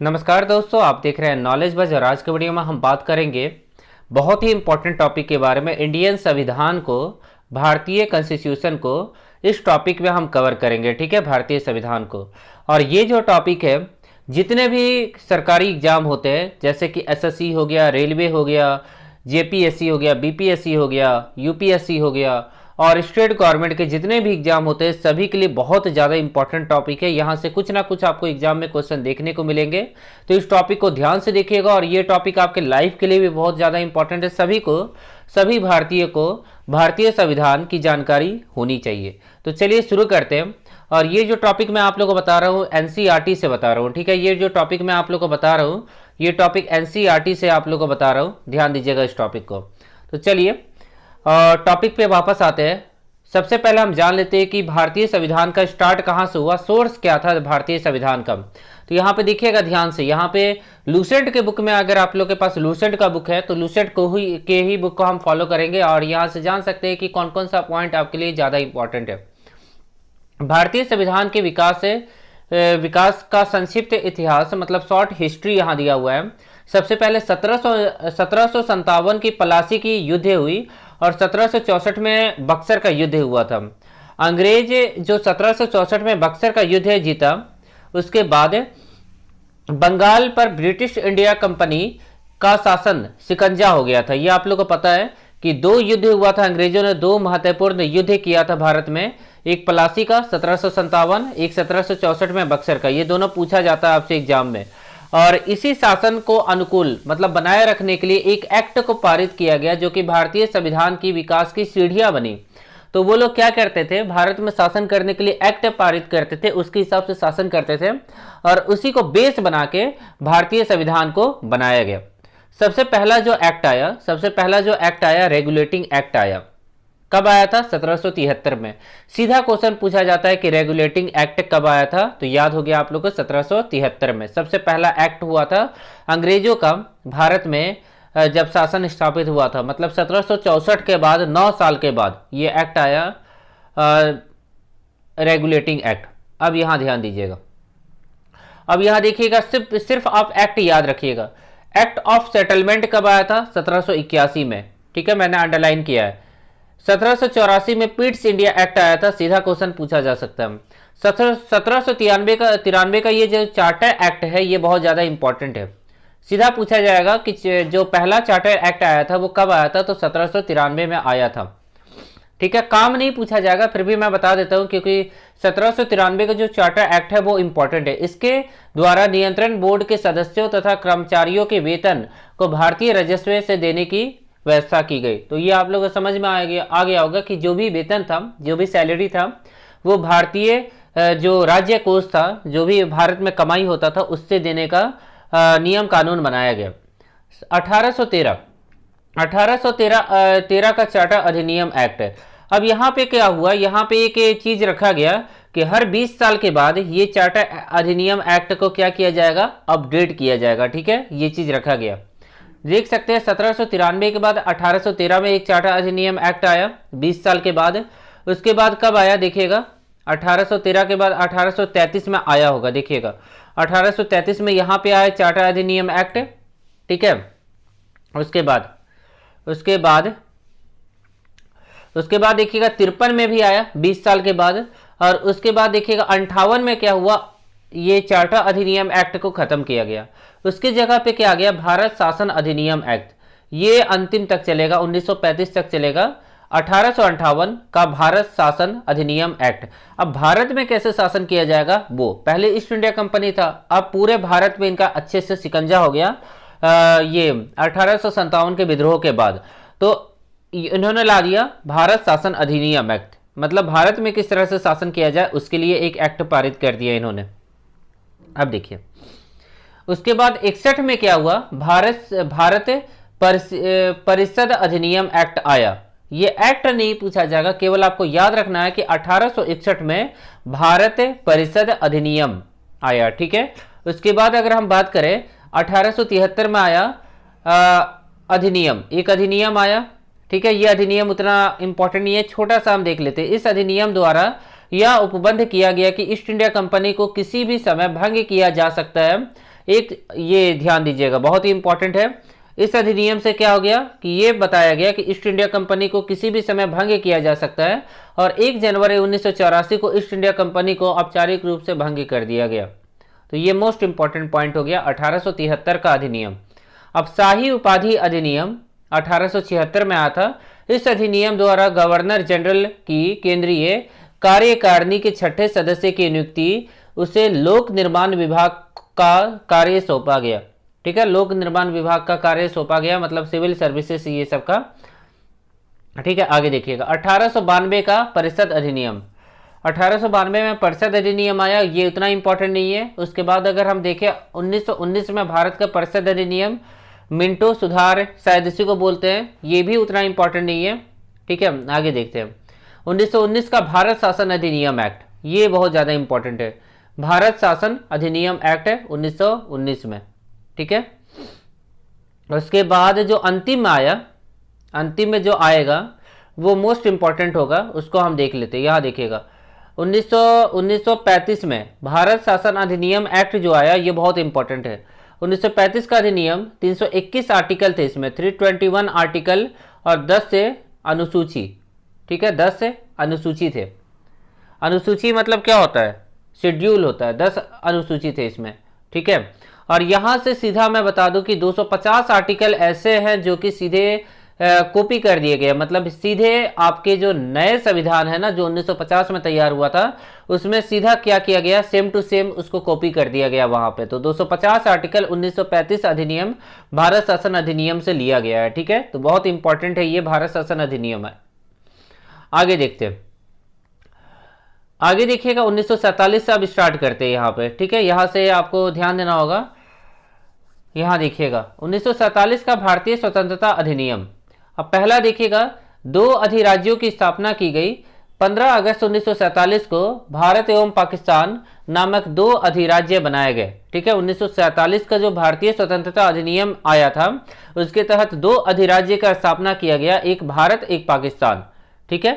नमस्कार दोस्तों, आप देख रहे हैं नॉलेज बज और आज के वीडियो में हम बात करेंगे बहुत ही इंपॉर्टेंट टॉपिक के बारे में। इंडियन संविधान को, भारतीय कॉन्स्टिट्यूशन को इस टॉपिक में हम कवर करेंगे। ठीक है, भारतीय संविधान को। और ये जो टॉपिक है, जितने भी सरकारी एग्जाम होते हैं जैसे कि एसएससी हो गया, रेलवे हो गया, जेपीएससी हो गया, बीपीएससी हो गया, यूपीएससी हो गया और स्टेट गवर्नमेंट के जितने भी एग्जाम होते हैं सभी के लिए बहुत ज़्यादा इंपॉर्टेंट टॉपिक है। यहाँ से कुछ ना कुछ आपको एग्जाम में क्वेश्चन देखने को मिलेंगे, तो इस टॉपिक को ध्यान से देखिएगा। और ये टॉपिक आपके लाइफ के लिए भी बहुत ज़्यादा इंपॉर्टेंट है। सभी भारतीय को भारतीय संविधान की जानकारी होनी चाहिए। तो चलिए शुरू करते हैं। और ये जो टॉपिक मैं आप लोगों को बता रहा हूँ एनसीईआरटी से बता रहा हूँ। ठीक है, ये जो टॉपिक मैं आप लोगों को बता रहा हूँ ये टॉपिक एनसीईआरटी से आप लोगों को बता रहा हूँ, ध्यान दीजिएगा इस टॉपिक को। तो चलिए टॉपिक पे वापस आते हैं। सबसे पहले हम जान लेते हैं कि भारतीय संविधान का स्टार्ट कहाँ से हुआ, सोर्स क्या था भारतीय संविधान का। तो यहाँ पे देखिएगा ध्यान से, यहाँ पे लूसेंट के बुक में, अगर आप लोग के पास लूसेंट का बुक है तो लूसेंट के ही बुक को हम फॉलो करेंगे और यहाँ से जान सकते हैं कि कौन कौन सा पॉइंट आपके लिए ज़्यादा इंपॉर्टेंट है। भारतीय संविधान के विकास का संक्षिप्त इतिहास मतलब शॉर्ट हिस्ट्री यहाँ दिया हुआ है। सबसे पहले 1757 की प्लासी की युद्ध हुई और 1764 में बक्सर का युद्ध हुआ था। अंग्रेज जो 1764 में बक्सर का युद्ध जीता, उसके बाद बंगाल पर ब्रिटिश इंडिया कंपनी का शासन शिकंजा हो गया था। ये आप लोगों को पता है कि दो युद्ध हुआ था, अंग्रेजों ने दो महत्वपूर्ण युद्ध किया था भारत में, एक प्लासी का 1757, एक 1764 में बक्सर का। ये दोनों पूछा जाता है आपसे एग्जाम में। और इसी शासन को अनुकूल मतलब बनाए रखने के लिए एक एक्ट को पारित किया गया जो कि भारतीय संविधान की विकास की सीढ़ियां बनी। तो वो लोग क्या करते थे, भारत में शासन करने के लिए एक्ट पारित करते थे, उसके हिसाब से शासन करते थे और उसी को बेस बना के भारतीय संविधान को बनाया गया। सबसे पहला जो एक्ट आया रेगुलेटिंग एक्ट आया। कब आया था? 1773 में। सीधा क्वेश्चन पूछा जाता है कि रेगुलेटिंग एक्ट कब आया था, तो याद हो गया आप लोगों को 1773 में सबसे पहला एक्ट हुआ था अंग्रेजों का भारत में जब शासन स्थापित हुआ था। मतलब 1764 के बाद 9 साल के बाद ये एक्ट आया, रेगुलेटिंग एक्ट। अब यहां ध्यान दीजिएगा, अब यहां देखिएगा, सिर्फ आप एक्ट याद रखिएगा। एक्ट ऑफ सेटलमेंट कब आया था? 1781 में। ठीक है, मैंने अंडरलाइन किया है। 1784 में पिट्स इंडिया एक्ट आया था, सीधा क्वेश्चन पूछा जा सकता है। 1793 का ये जो चार्टर एक्ट है ये बहुत ज़्यादा इंपॉर्टेंट है, सीधा पूछा जाएगा कि जो पहला चार्टर एक्ट आया था वो कब आया था, तो 1793 में आया था। ठीक है, काम नहीं पूछा जाएगा, फिर भी मैं बता देता हूं क्योंकि 1793 का जो चार्टर एक्ट है वो इंपॉर्टेंट है। इसके द्वारा नियंत्रण बोर्ड के सदस्यों तथा कर्मचारियों के वेतन को भारतीय राजस्व से देने की व्यवस्था की गई। तो ये आप लोगों को समझ में आ गया होगा कि जो भी वेतन था, जो भी सैलरी था, वो भारतीय जो राज्य कोष था, जो भी भारत में कमाई होता था उससे देने का नियम कानून बनाया गया। 1813 का चार्टर अधिनियम एक्ट। अब यहाँ पे क्या हुआ, यहाँ पे एक चीज रखा गया कि हर 20 साल के बाद ये चार्टर अधिनियम एक्ट को क्या किया जाएगा, अपडेट किया जाएगा। ठीक है, ये चीज रखा गया, देख सकते हैं। 1793 के बाद 1813 में एक चार्टर अधिनियम एक्ट आया 20 साल के बाद। उसके बाद कब आया देखिएगा, 1813 के बाद 1833 में आया होगा, देखिएगा 1833 में यहाँ पे आया चार्टर अधिनियम एक्ट। ठीक है, उसके बाद देखिएगा 53 में भी आया 20 साल के बाद। और उसके बाद देखिएगा 58 में क्या हुआ, ये चार्टर अधिनियम एक्ट को खत्म किया गया। उसके जगह पे क्या आ गया, भारत शासन अधिनियम एक्ट। ये अंतिम तक चलेगा, 1935 तक चलेगा। 1858 का भारत शासन अधिनियम एक्ट। अब भारत में कैसे शासन किया जाएगा, वो पहले ईस्ट इंडिया कंपनी था, अब पूरे भारत में इनका अच्छे से शिकंजा हो गया ये 1857 के विद्रोह के बाद। तो इन्होंने ला दिया भारत शासन अधिनियम एक्ट, मतलब भारत में किस तरह से शासन किया जाए उसके लिए एक एक्ट पारित कर दिया इन्होंने। अब देखिए उसके बाद 61 में क्या हुआ, भारत परिषद अधिनियम एक्ट आया। ये एक्ट नहीं पूछा जाएगा, केवल आपको याद रखना है कि 1861 में भारत परिषद अधिनियम आया। ठीक है, उसके बाद अगर हम बात करें 1873 में आया अधिनियम, एक अधिनियम आया। ठीक है, ये अधिनियम उतना इंपॉर्टेंट नहीं है, छोटा सा हम देख लेते हैं। इस अधिनियम द्वारा यह उपबंध किया गया कि ईस्ट इंडिया कंपनी को किसी भी समय भंग किया जा सकता है एक ये ध्यान दीजिएगा, बहुत ही इंपॉर्टेंट है। इस अधिनियम से क्या हो गया कि ये बताया गया कि ईस्ट इंडिया कंपनी को किसी भी समय भंग किया जा सकता है, और 1 जनवरी 1984 को ईस्ट इंडिया कंपनी को औपचारिक रूप से भंग कर दिया गया। तो ये मोस्ट इंपॉर्टेंट पॉइंट हो गया 1873 का अधिनियम। अब शाही उपाधि अधिनियम 1876 में आया था। इस अधिनियम द्वारा गवर्नर जनरल की केंद्रीय कार्यकारिणी के छठे सदस्य की नियुक्ति उसे लोक निर्माण विभाग का कार्य सौंपा गया। ठीक है, लोक निर्माण विभाग का कार्य सौंपा गया, मतलब सिविल सर्विसेज ये सब का। ठीक है, आगे देखिएगा 1892 का परिषद अधिनियम। 1892 में परिषद अधिनियम आया, ये उतना इंपॉर्टेंट नहीं है। उसके बाद अगर हम देखें 1919 में भारत का परिषद अधिनियम, मिंटो सुधार शायद इसी को बोलते हैं, ये भी उतना इंपॉर्टेंट नहीं है। ठीक है, आगे देखते हैं 1919 का भारत शासन अधिनियम एक्ट, ये बहुत ज़्यादा इंपॉर्टेंट है। भारत शासन अधिनियम एक्ट है 1919 में। ठीक है, उसके बाद जो अंतिम में आया, अंतिम में जो आएगा वो मोस्ट इंपॉर्टेंट होगा, उसको हम देख लेते हैं। यहाँ देखिएगा 1935 में भारत शासन अधिनियम एक्ट जो आया, ये बहुत इंपॉर्टेंट है। 1935 का अधिनियम 321 आर्टिकल थे इसमें, 321 आर्टिकल और 10 से अनुसूची। ठीक है, 10 से अनुसूची थे। अनुसूची मतलब क्या होता है, शेड्यूल होता है, 10 अनुसूची थे इसमें। ठीक है, और यहाँ से सीधा मैं बता दूं कि 250 आर्टिकल ऐसे हैं जो कि सीधे कॉपी कर दिए गए, मतलब सीधे आपके जो नए संविधान है ना, जो 1950 में तैयार हुआ था, उसमें सीधा क्या किया गया, सेम टू सेम उसको कॉपी कर दिया गया वहां पे। तो 250 आर्टिकल 1935 अधिनियम भारत शासन अधिनियम से लिया गया है। ठीक है, तो बहुत इंपॉर्टेंट है, ये भारत शासन अधिनियम है। आगे देखते हैं, आगे देखिएगा 1947 से अब स्टार्ट करते हैं यहाँ पे। ठीक है, यहाँ से आपको ध्यान देना होगा। यहाँ देखिएगा 1947 का भारतीय स्वतंत्रता अधिनियम। अब पहला देखिएगा, 2 अधिराज्यों की स्थापना की गई। 15 अगस्त 1947 को भारत एवं पाकिस्तान नामक 2 अधिराज्य बनाए गए। ठीक है, 1947 का जो भारतीय स्वतंत्रता अधिनियम आया था, उसके तहत 2 अधिराज्य का स्थापना किया गया, एक भारत एक पाकिस्तान। ठीक है,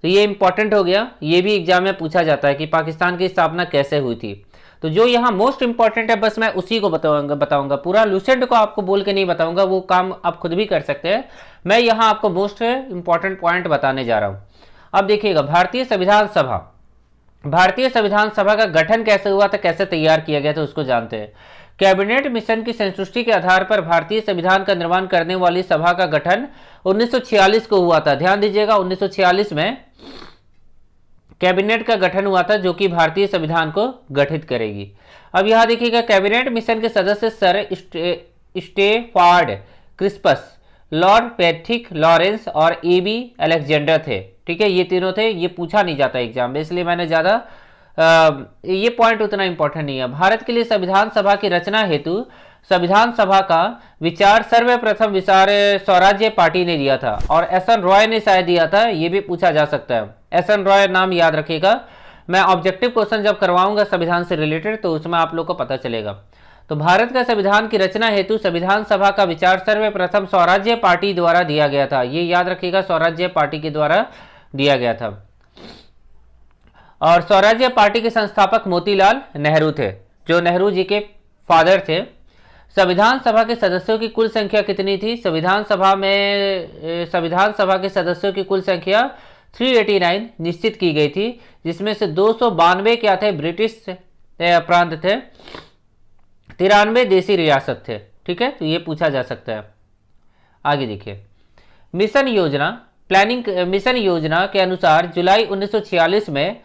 तो ये इंपॉर्टेंट हो गया, ये भी एग्जाम में पूछा जाता है कि पाकिस्तान की स्थापना कैसे हुई थी। तो जो यहाँ मोस्ट इंपॉर्टेंट है बस मैं उसी को बताऊंगा, पूरा लूसेंट को आपको बोल के नहीं बताऊंगा, वो काम आप खुद भी कर सकते हैं। मैं यहाँ आपको मोस्ट इंपॉर्टेंट पॉइंट बताने जा रहा हूँ। अब देखिएगा भारतीय संविधान सभा। भारतीय संविधान सभा का गठन कैसे हुआ था, कैसे तैयार किया गया था, उसको जानते हैं। कैबिनेट मिशन की संतुष्टि के आधार पर भारतीय संविधान का निर्माण करने वाली सभा का गठन 1946 को हुआ था। ध्यान दीजिएगा 1946 में कैबिनेट का गठन हुआ था, जो कि भारतीय संविधान को गठित करेगी। अब यहां देखिएगा कैबिनेट मिशन के सदस्य सर स्टेफार्ड क्रिस्पस, लॉर्ड पैट्रिक लॉरेंस और एबी अलेक्जेंडर थे। ठीक है, ये तीनों थे, ये पूछा नहीं जाता एग्जाम में, इसलिए मैंने ज्यादा ये पॉइंट उतना इंपॉर्टेंट नहीं है। भारत के लिए संविधान सभा की रचना हेतु संविधान सभा का विचार सर्वप्रथम विचार स्वराज्य पार्टी ने दिया था, और एस एन रॉय ने शायद दिया था, ये भी पूछा जा सकता है। एस एन रॉय नाम याद रखिएगा, मैं ऑब्जेक्टिव क्वेश्चन जब करवाऊंगा संविधान से रिलेटेड तो उसमें आप लोग को पता चलेगा। तो भारत का संविधान की रचना हेतु संविधान सभा का विचार सर्वप्रथम स्वराज्य पार्टी द्वारा दिया गया था, ये याद रखिएगा, स्वराज्य पार्टी के द्वारा दिया गया था। और स्वराज्य पार्टी के संस्थापक मोतीलाल नेहरू थे, जो नेहरू जी के फादर थे। संविधान सभा के सदस्यों की कुल संख्या कितनी थी, संविधान सभा के सदस्यों की कुल संख्या 389 निश्चित की गई थी, जिसमें से 292 क्या थे, ब्रिटिश प्रांत थे, 93 देसी रियासत थे। ठीक है, तो ये पूछा जा सकता है। आगे देखिए मिशन योजना के अनुसार जुलाई 1946 में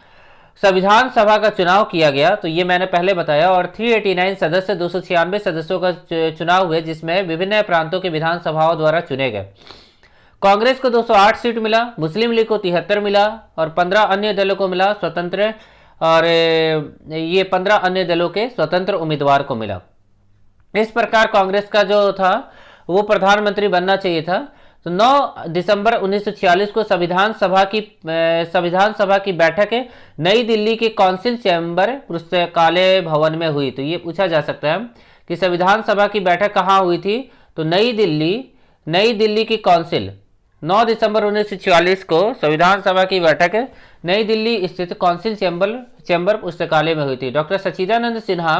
संविधान सभा का चुनाव किया गया। तो ये मैंने पहले बताया, और 389 सदस्य 296 सदस्यों का चुनाव हुए, जिसमें विभिन्न प्रांतों के विधानसभाओं द्वारा चुने गए। कांग्रेस को 208 सीट मिला, मुस्लिम लीग को 73 मिला, और 15 अन्य दलों को मिला स्वतंत्र, और ये 15 अन्य दलों के स्वतंत्र उम्मीदवार को मिला। इस प्रकार कांग्रेस का जो था वो प्रधानमंत्री बनना चाहिए था। तो 9 दिसंबर 1946 को संविधान सभा की बैठक नई दिल्ली के काउंसिल चैम्बर पुस्तकालय भवन में हुई। तो ये पूछा जा सकता है कि संविधान सभा की बैठक कहाँ हुई थी, तो नई दिल्ली की काउंसिल 9 दिसंबर 1946 को संविधान सभा की बैठक नई दिल्ली स्थित काउंसिल चैम्बर पुस्तकालय में हुई थी। डॉक्टर सच्चिदानंद सिन्हा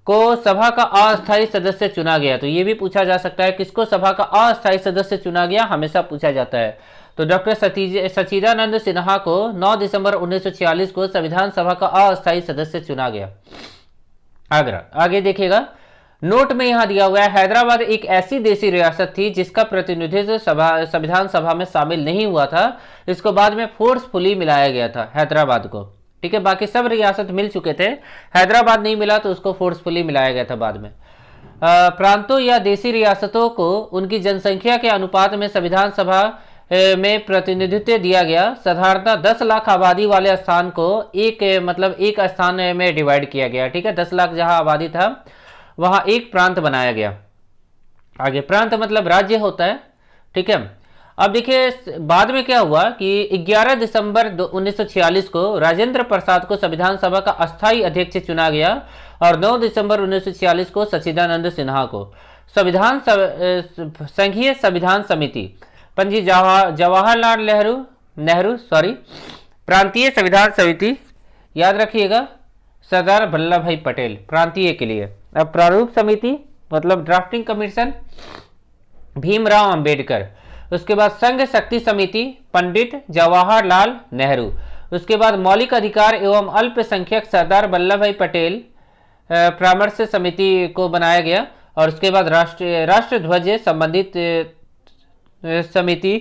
को सभा का अस्थायी सदस्य चुना गया। तो ये भी पूछा जा सकता है, किसको सभा का अस्थायी सदस्य चुना गया, हमेशा पूछा जाता है। तो डॉक्टर सच्चिदानंद सिन्हा को 9 दिसंबर 1946 को संविधान सभा का अस्थायी सदस्य चुना गया। आगे देखिएगा, नोट में यहां दिया हुआ है, हैदराबाद एक ऐसी देशी रियासत थी जिसका प्रतिनिधित्व संविधान सभा में शामिल नहीं हुआ था। इसको बाद में फोर्सफुली मिलाया गया था हैदराबाद को। ठीक है, बाकी सब रियासत मिल चुके थे, हैदराबाद नहीं मिला तो उसको फोर्सफुली मिलाया गया था बाद में। प्रांतों या देशी रियासतों को उनकी जनसंख्या के अनुपात में संविधान सभा में प्रतिनिधित्व दिया गया। साधारणतः 10 लाख आबादी वाले स्थान को एक स्थान में डिवाइड किया गया। ठीक है, 10 लाख जहां आबादी था वहां एक प्रांत बनाया गया। आगे, प्रांत मतलब राज्य होता है। ठीक है, अब देखिए बाद में क्या हुआ कि 11 दिसंबर 1946 को राजेंद्र प्रसाद को संविधान सभा का अस्थायी अध्यक्ष चुना गया और 9 दिसंबर 1946 को सच्चिदानंद सिन्हा को संघीय संविधान समिति पंडित जवाहरलाल नेहरू प्रांतीय संविधान समिति, याद रखिएगा सरदार वल्लभ भाई पटेल, प्रांतीय के लिए। अब प्रारूप समिति मतलब ड्राफ्टिंग कमीशन भीमराव अंबेडकर। उसके बाद संघ शक्ति समिति पंडित जवाहरलाल नेहरू। उसके बाद मौलिक अधिकार एवं अल्पसंख्यक सरदार वल्लभ भाई पटेल परामर्श समिति को बनाया गया। और उसके बाद राष्ट्र ध्वज संबंधित समिति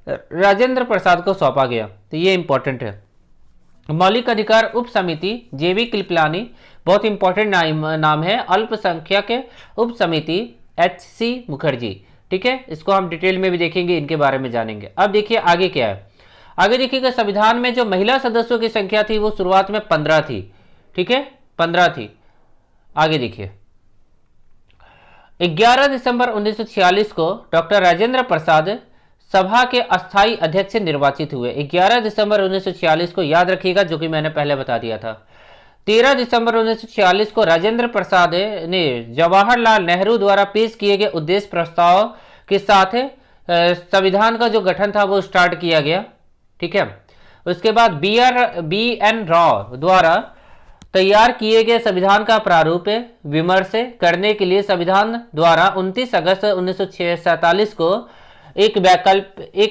राजेंद्र प्रसाद को सौंपा गया। तो ये इंपॉर्टेंट है। मौलिक अधिकार उप समिति जेबी कृपलानी, बहुत इंपॉर्टेंट नाम है। अल्पसंख्यक उप समिति HC मुखर्जी। ठीक है, इसको हम डिटेल में भी देखेंगे, इनके बारे में जानेंगे। अब देखिए आगे क्या है। आगे देखिएगा, संविधान में जो महिला सदस्यों की संख्या थी वो शुरुआत में 15 थी। ठीक है, 15 थी। आगे देखिए, 11 दिसंबर 1946 को डॉक्टर राजेंद्र प्रसाद सभा के अस्थायी अध्यक्ष निर्वाचित हुए। 11 दिसंबर 1946 को याद रखिएगा, जो कि मैंने पहले बता दिया था। 13 दिसंबर 1946 को राजेंद्र प्रसाद ने जवाहरलाल नेहरू द्वारा पेश किए गए उद्देश्य प्रस्ताव के साथ संविधान का जो गठन था वो स्टार्ट किया गया। ठीक है, उसके बाद BN राव द्वारा तैयार किए गए संविधान का प्रारूप विमर्श करने के लिए संविधान द्वारा 29 अगस्त 1947 को एक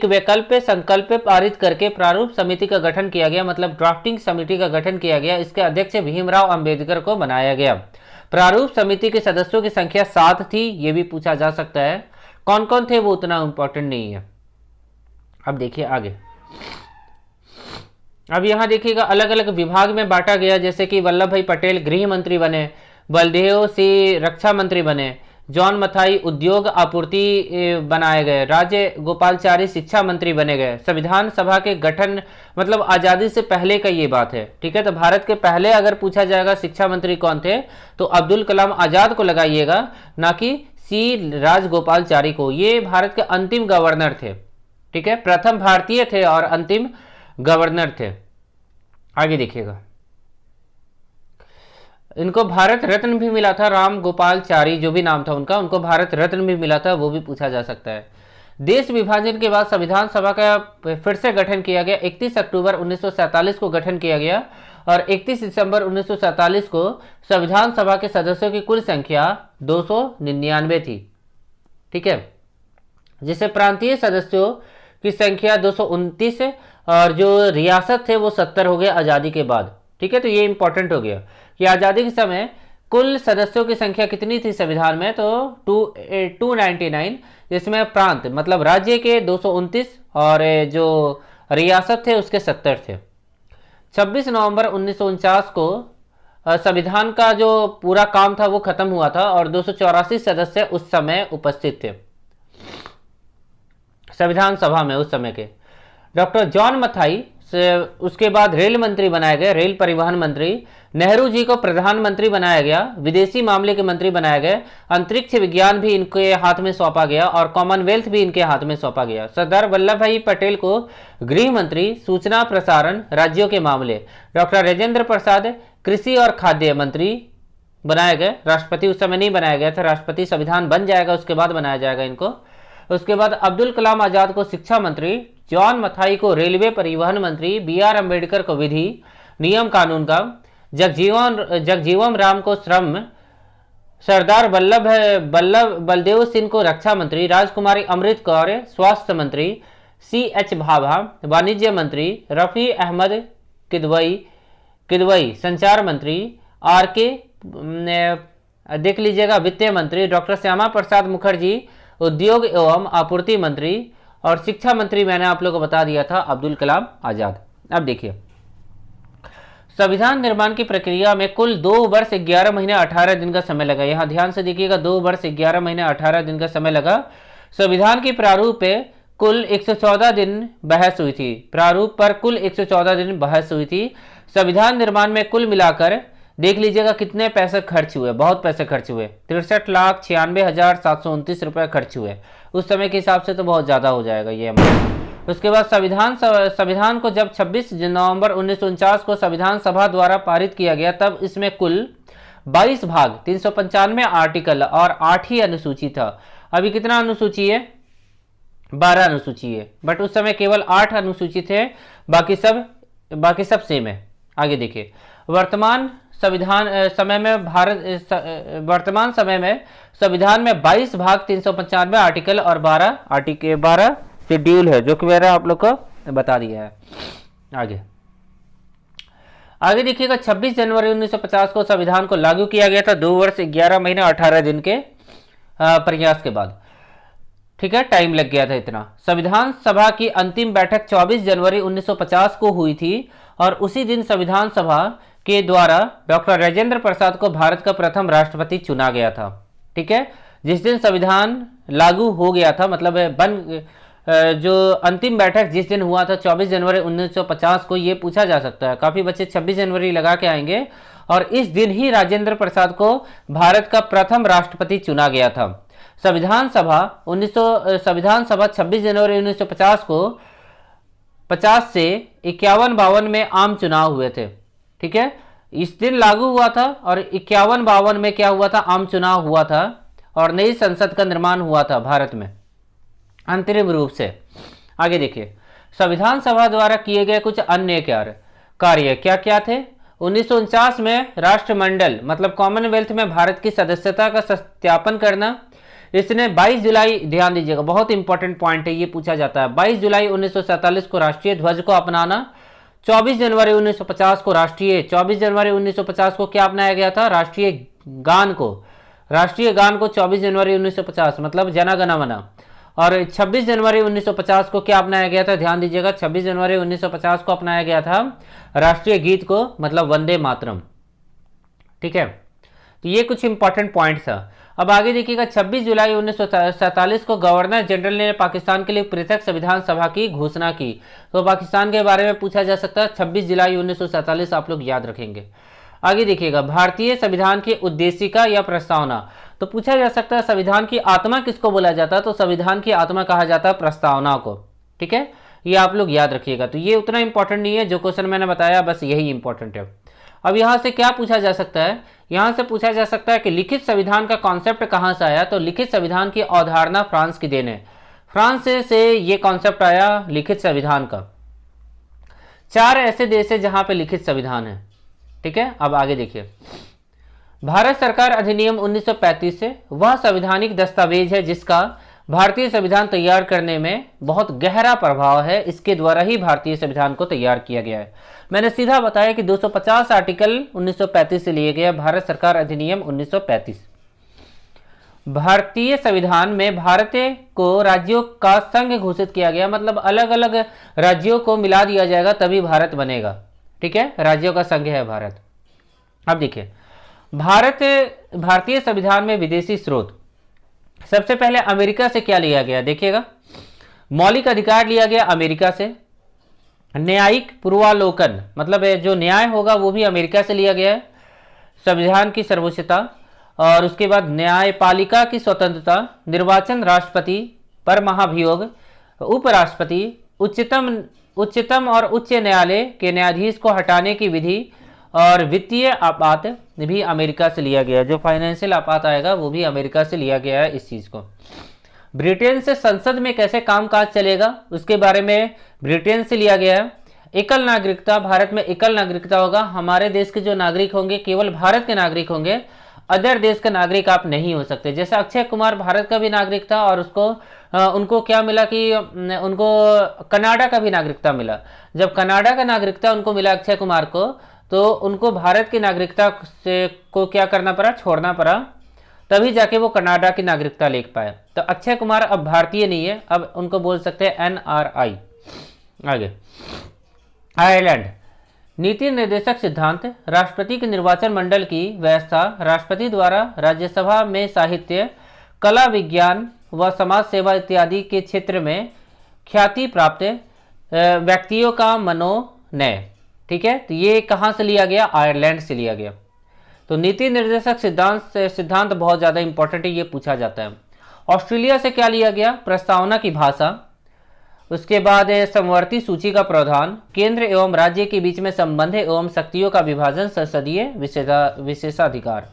वैकल्प संकल्प पारित करके प्रारूप समिति का गठन किया गया, मतलब ड्राफ्टिंग समिति का गठन किया गया। इसके अध्यक्ष भीमराव अंबेडकर को बनाया गया। प्रारूप समिति के सदस्यों की संख्या 7 थी, ये भी पूछा जा सकता है। कौन कौन थे वो उतना इंपॉर्टेंट नहीं है। अब देखिए आगे, अब यहां देखिएगा अलग अलग विभाग में बांटा गया, जैसे कि वल्लभ भाई पटेल गृह मंत्री बने, बलदेव सिंह रक्षा मंत्री बने, जॉन मथाई उद्योग आपूर्ति बनाए गए, राज्य गोपालचारी शिक्षा मंत्री बने गए। संविधान सभा के गठन मतलब आज़ादी से पहले का ये बात है। ठीक है, तो भारत के पहले अगर पूछा जाएगा शिक्षा मंत्री कौन थे तो अब्दुल कलाम आज़ाद को लगाइएगा, ना कि सी राजगोपालचारी को। ये भारत के अंतिम गवर्नर थे। ठीक है, प्रथम भारतीय थे और अंतिम गवर्नर थे। आगे देखिएगा, इनको भारत रत्न भी मिला था, राम गोपालचारी जो भी नाम था उनका, उनको भारत रत्न भी मिला था, वो भी पूछा जा सकता है। देश विभाजन के बाद संविधान सभा का फिर से गठन किया गया। 31 अक्टूबर 1947 को गठन किया गया और 31 दिसंबर 1947 को संविधान सभा के सदस्यों की कुल संख्या 299 थी। ठीक है, जिसे प्रांतीय सदस्यों की संख्या 229 और जो रियासत थे वो 70 हो गए आज़ादी के बाद। ठीक है, तो ये इंपॉर्टेंट हो गया कि आज़ादी के समय कुल सदस्यों की संख्या कितनी थी संविधान में, तो 299, जिसमें प्रांत मतलब राज्य के 229 और जो रियासत थे उसके 70 थे। 26 नवंबर 1949 को संविधान का जो पूरा काम था वो खत्म हुआ था और 284 सदस्य उस समय उपस्थित थे संविधान सभा में उस समय के। डॉक्टर जॉन मथाई से उसके बाद रेल मंत्री बनाए गए, रेल परिवहन मंत्री। नेहरू जी को प्रधानमंत्री बनाया गया, विदेशी मामले के मंत्री बनाए गए, अंतरिक्ष विज्ञान भी इनके हाथ में सौंपा गया और कॉमनवेल्थ भी इनके हाथ में सौंपा गया। सरदार वल्लभ भाई पटेल को गृह मंत्री, सूचना प्रसारण, राज्यों के मामले। डॉक्टर राजेंद्र प्रसाद कृषि और खाद्य मंत्री बनाए गए। राष्ट्रपति उस समय नहीं बनाया गया था, राष्ट्रपति संविधान बन जाएगा उसके बाद बनाया जाएगा इनको। उसके बाद अब्दुल कलाम आजाद को शिक्षा मंत्री, जॉन मथाई को रेलवे परिवहन मंत्री, BR अम्बेडकर को विधि नियम कानून का, जगजीवन राम को श्रम सरदार वल्लभ वल्लभ बलदेव सिंह को रक्षा मंत्री, राजकुमारी अमृत कौर स्वास्थ्य मंत्री, CH भाभा वाणिज्य मंत्री, रफ़ी अहमद किदवई किदवई संचार मंत्री, RK देख लीजिएगा वित्त मंत्री, डॉक्टर श्यामा प्रसाद मुखर्जी उद्योग एवं आपूर्ति मंत्री, और शिक्षा मंत्री मैंने आप लोगों को बता दिया था अब्दुल कलाम आजाद। अब देखिए संविधान निर्माण की प्रक्रिया में कुल 2 वर्ष 11 महीने 18 दिन का समय लगा। यहां ध्यान से देखिएगा 2 वर्ष 11 महीने 18 दिन का समय लगा। संविधान की प्रारूप पे कुल 114 दिन बहस हुई थी। प्रारूप पर कुल 114 दिन बहस हुई थी। संविधान निर्माण में कुल मिलाकर देख लीजिएगा कितने पैसे खर्च हुए, बहुत पैसे खर्च हुए। 63,96,729 रुपए खर्च हुए। उस समय के हिसाब से तो बहुत ज़्यादा हो जाएगा ये अमाउंट। उसके बाद संविधान को जब 26 नवंबर 1949 को संविधान सभा द्वारा पारित किया गया, तब इसमें कुल 22 भाग 395 आर्टिकल और 8 ही अनुसूची था। अभी कितना अनुसूची है? 12 अनुसूची है, बट उस समय केवल 8 अनुसूची थे, बाकी सब सेम है। आगे देखिए वर्तमान समय में संविधान में 22 भाग 395 आर्टिकल और 12 शेड्यूल है, जो कि मैंने आप लोग को बता दिया है। आगे देखिएगा 26 जनवरी 1950 को संविधान को लागू किया गया था, 2 वर्ष 11 महीने 18 दिन के प्रयास के बाद। ठीक है, टाइम लग गया था इतना। संविधान सभा की अंतिम बैठक 24 जनवरी 1950 को हुई थी, और उसी दिन संविधान सभा के द्वारा डॉक्टर राजेंद्र प्रसाद को भारत का प्रथम राष्ट्रपति चुना गया था। ठीक है, जिस दिन संविधान लागू हो गया था, मतलब जो अंतिम बैठक जिस दिन हुआ था 24 जनवरी 1950 को, ये पूछा जा सकता है। काफी बच्चे 26 जनवरी लगा के आएंगे, और इस दिन ही राजेंद्र प्रसाद को भारत का प्रथम राष्ट्रपति चुना गया था। संविधान सभा 26 जनवरी 1950 को 50 से 51-52 में आम चुनाव हुए थे। ठीक है, इस दिन लागू हुआ था, और 51-52 में क्या हुआ था? आम चुनाव हुआ था, और नई संसद का निर्माण हुआ था भारत में अंतरिम रूप से। आगे देखिए संविधान सभा द्वारा किए गए कुछ अन्य कार्य क्या क्या थे? 1949 में राष्ट्रमंडल मतलब कॉमनवेल्थ में भारत की सदस्यता का सत्यापन करना। इसने 22 जुलाई, ध्यान दीजिएगा बहुत इंपॉर्टेंट पॉइंट है, ये पूछा जाता है। 22 जुलाई 1947 को राष्ट्रीय ध्वज को अपनाना। 24 जनवरी 1950 को 24 जनवरी 1950 को क्या अपनाया गया था? राष्ट्रीय गान को 24 जनवरी 1950 मतलब जन गण मन। और 26 जनवरी 1950 को क्या अपनाया गया था? ध्यान दीजिएगा 26 जनवरी 1950 को अपनाया गया था राष्ट्रीय गीत को, मतलब वंदे मातरम। ठीक है, तो ये कुछ इंपॉर्टेंट पॉइंट्स था। अब आगे देखिएगा 26 जुलाई 1947 को गवर्नर जनरल ने पाकिस्तान के लिए पृथक संविधान सभा की घोषणा की। तो पाकिस्तान के बारे में पूछा जा सकता है। 26 जुलाई 1947 आप लोग याद रखेंगे। आगे देखिएगा भारतीय संविधान की उद्देशिका या प्रस्तावना। तो पूछा जा सकता है संविधान की आत्मा किसको बोला जाता है? तो संविधान की आत्मा कहा जाता है प्रस्तावना को। ठीक है, ये आप लोग याद रखिएगा। तो ये उतना इंपॉर्टेंट नहीं है, जो क्वेश्चन मैंने बताया बस यही इंपॉर्टेंट है। अब यहाँ से क्या पूछा जा सकता है? यहाँ से पूछा जा सकता है कि लिखित संविधान का कॉन्सेप्ट कहाँ से आया? तो लिखित संविधान की अवधारणा फ्रांस की देन है। फ्रांस से ये कॉन्सेप्ट आया लिखित संविधान का। 4 ऐसे देश है जहां पे लिखित संविधान है। ठीक है, अब आगे देखिए भारत सरकार अधिनियम 1935 से वह संवैधानिक दस्तावेज है जिसका भारतीय संविधान तैयार करने में बहुत गहरा प्रभाव है। इसके द्वारा ही भारतीय संविधान को तैयार किया गया है। मैंने सीधा बताया कि 250 आर्टिकल 1935 से लिए गए। भारत सरकार अधिनियम 1935। भारतीय संविधान में भारत को राज्यों का संघ घोषित किया गया, मतलब अलग अलग राज्यों को मिला दिया जाएगा तभी भारत बनेगा। ठीक है, राज्यों का संघ है भारत। अब देखिए भारतीय संविधान में विदेशी स्रोत। सबसे पहले अमेरिका से क्या लिया गया? देखिएगा मौलिक अधिकार लिया गया अमेरिका से। न्यायिक पूर्वालोकन मतलब जो न्याय होगा वो भी अमेरिका से लिया गया है। संविधान की सर्वोच्चता, और उसके बाद न्यायपालिका की स्वतंत्रता, निर्वाचन, राष्ट्रपति पर महाभियोग, उपराष्ट्रपति, उच्चतम और उच्च न्यायालय के न्यायाधीश को हटाने की विधि, और वित्तीय आपात भी अमेरिका से लिया गया। जो फाइनेंशियल आपात आएगा वो भी अमेरिका से लिया गया है इस चीज को। ब्रिटेन से संसद में कैसे कामकाज चलेगा उसके बारे में ब्रिटेन से लिया गया है। एकल नागरिकता, भारत में एकल नागरिकता होगा। हमारे देश के जो नागरिक होंगे केवल भारत के नागरिक होंगे। अदर देश का नागरिक आप नहीं हो सकते। जैसे अक्षय कुमार भारत का भी नागरिक था और उसको उनको क्या मिला कि उनको कनाडा का भी नागरिकता मिला। जब कनाडा का नागरिकता उनको मिला अक्षय कुमार को, तो उनको भारत की नागरिकता से को क्या करना पड़ा, छोड़ना पड़ा, तभी जाके वो कनाडा की नागरिकता ले पाए। तो अक्षय कुमार अब भारतीय नहीं है, अब उनको बोल सकते हैं NRI। आगे, आयरलैंड। नीति निर्देशक सिद्धांत। राष्ट्रपति के निर्वाचन मंडल की व्यवस्था राष्ट्रपति द्वारा राज्यसभा में साहित्य, कला, विज्ञान व समाज सेवा इत्यादि के क्षेत्र में ख्याति प्राप्त व्यक्तियों का मनोनयन। ठीक है, तो ये कहाँ से लिया गया, आयरलैंड से लिया गया। तो नीति निर्देशक सिद्धांत बहुत ज़्यादा इंपॉर्टेंट है, ये पूछा जाता है। ऑस्ट्रेलिया से क्या लिया गया, प्रस्तावना की भाषा। उसके बाद समवर्ती सूची का प्रावधान, केंद्र एवं राज्य के बीच में संबंध एवं शक्तियों का विभाजन, संसदीय विशेषाधिकार।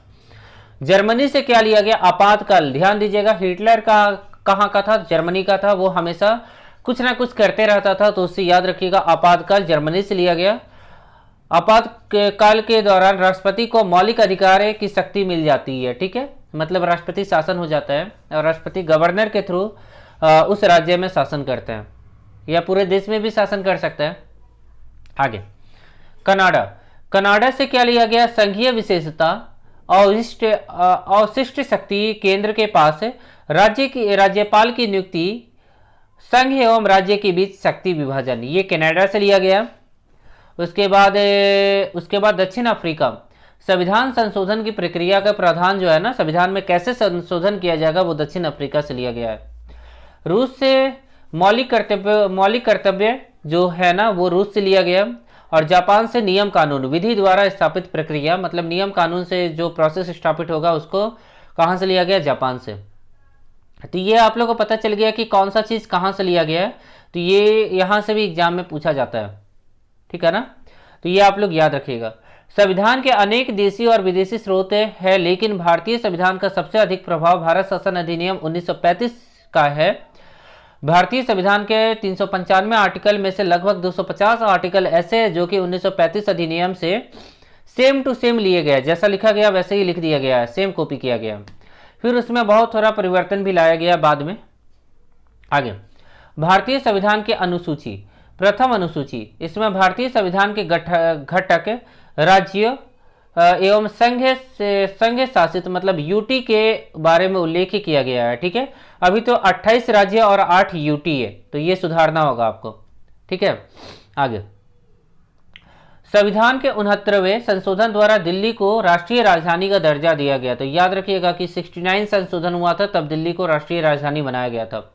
जर्मनी से क्या लिया गया, आपातकाल। ध्यान दीजिएगा, हिटलर का कहाँ का था, जर्मनी का था। वो हमेशा कुछ ना कुछ करते रहता था, तो उससे याद रखिएगा, आपातकाल जर्मनी से लिया गया। आपातकाल के दौरान राष्ट्रपति को मौलिक अधिकार की शक्ति मिल जाती है। ठीक है, मतलब राष्ट्रपति शासन हो जाता है और राष्ट्रपति गवर्नर के थ्रू उस राज्य में शासन करते हैं, या पूरे देश में भी शासन कर सकता है। आगे, कनाडा। कनाडा से क्या लिया गया, संघीय विशेषता, अवशिष्ट शक्ति केंद्र के पास, राज्यपाल की नियुक्ति, संघ एवं राज्य के बीच शक्ति विभाजन, ये कनाडा से लिया गया। उसके बाद दक्षिण अफ्रीका। संविधान संशोधन की प्रक्रिया का प्रावधान जो है ना, संविधान में कैसे संशोधन किया जाएगा, वो दक्षिण अफ्रीका से लिया गया है। रूस से मौलिक कर्तव्य जो है ना, वो रूस से लिया गया। और जापान से नियम कानून, विधि द्वारा स्थापित प्रक्रिया, मतलब नियम कानून से जो प्रोसेस स्थापित होगा, उसको कहाँ से लिया गया, जापान से। तो ये आप लोगों को पता चल गया कि कौन सा चीज़ कहाँ से लिया गया है। तो ये यहाँ से भी एग्जाम में पूछा जाता है, ठीक है ना। तो ये आप लोग याद रखिएगा। संविधान के अनेक देशी और विदेशी स्रोत है, लेकिन भारतीय संविधान का सबसे अधिक प्रभाव भारत शासन अधिनियम 1935 का है। भारतीय संविधान के 395 आर्टिकल में से लगभग 250 आर्टिकल ऐसे हैं जो कि 1935 अधिनियम से सेम टू सेम लिए गए, जैसा लिखा गया वैसे ही लिख दिया गया है, सेम कॉपी किया गया। फिर उसमें बहुत थोड़ा परिवर्तन भी लाया गया बाद में। आगे, भारतीय संविधान की अनुसूची। प्रथम अनुसूची, इसमें भारतीय संविधान के घटक राज्य एवं संघ शासित मतलब यूटी के बारे में उल्लेख किया गया है। ठीक है, अभी तो 28 राज्य और 8 यूटी है, तो ये सुधारना होगा आपको। ठीक है, आगे, संविधान के 69वें संशोधन द्वारा दिल्ली को राष्ट्रीय राजधानी का दर्जा दिया गया। तो याद रखिएगा कि 69 संशोधन हुआ था, तब दिल्ली को राष्ट्रीय राजधानी बनाया गया था।